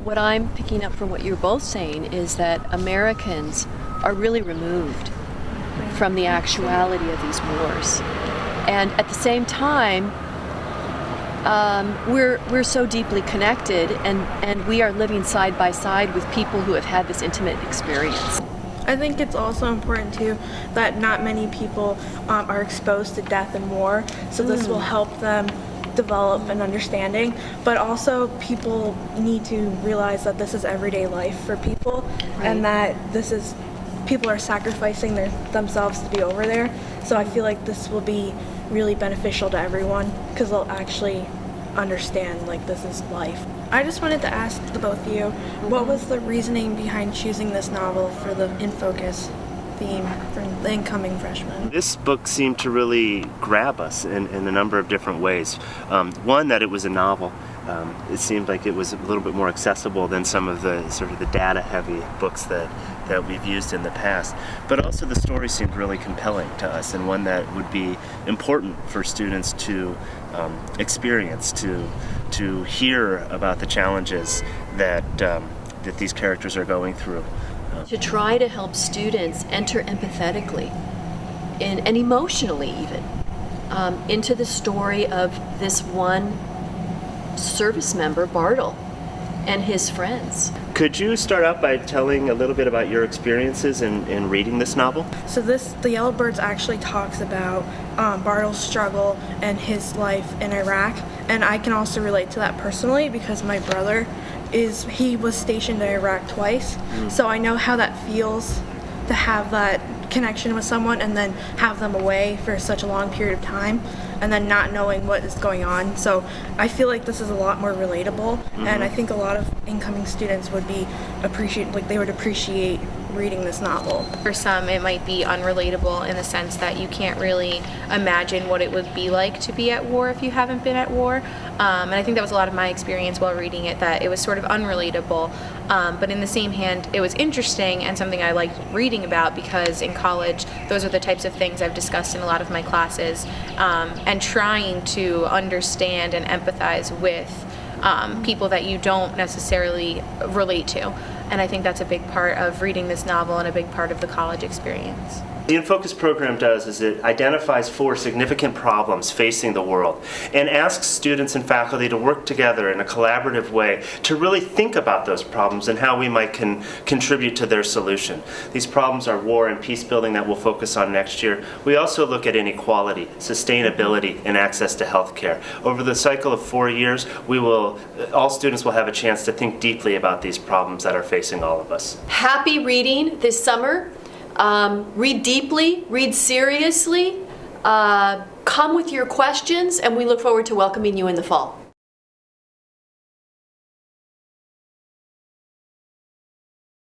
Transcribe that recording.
what I'm picking up from what you're both saying is that Americans are really removed from the actuality of these wars. And at the same time, we're so deeply connected, and we are living side by side with people who have had this intimate experience. I think it's also important too that not many people are exposed to death and war, so this will help them develop an understanding, but also people need to realize that this is everyday life for people, Right. and that people are sacrificing themselves to be over there. So I feel like this will be really beneficial to everyone because they'll actually understand like this is life. I just wanted to ask the both of you, what was the reasoning behind choosing this novel for the In Focus theme for the incoming freshmen? This book seemed to really grab us in a number of different ways. One, that it was a novel. It seemed like it was a little bit more accessible than some of the sort of the data-heavy books that we've used in the past. But also the story seemed really compelling to us, and one that would be important for students to experience, to hear about the challenges that these characters are going through. To try to help students enter empathetically and emotionally even into the story of this one service member, Bartle, and his friends. Could you start out by telling a little bit about your experiences in reading this novel? So the Yellowbirds actually talks about Bartle's struggle and his life in Iraq, and I can also relate to that personally because my brother he was stationed in Iraq twice, so I know how that feels to have that connection with someone and then have them away for such a long period of time and then not knowing what is going on. So I feel like this is a lot more relatable, and I think a lot of incoming students would appreciate reading this novel. For some, it might be unrelatable in the sense that you can't really imagine what it would be like to be at war if you haven't been at war. And I think that was a lot of my experience while reading it, that it was sort of unrelatable. But in the same hand, it was interesting and something I liked reading about because in college, those are the types of things I've discussed in a lot of my classes, and trying to understand and empathize with people that you don't necessarily relate to. And I think that's a big part of reading this novel and a big part of the college experience. The In Focus program does is it identifies 4 significant problems facing the world and asks students and faculty to work together in a collaborative way to really think about those problems and how we might contribute to their solution. These problems are war and peace building that we'll focus on next year. We also look at inequality, sustainability, and access to health care. Over the cycle of 4 years, all students will have a chance to think deeply about these problems that are facing all of us. Happy reading this summer. Read deeply, read seriously, come with your questions, and we look forward to welcoming you in the fall.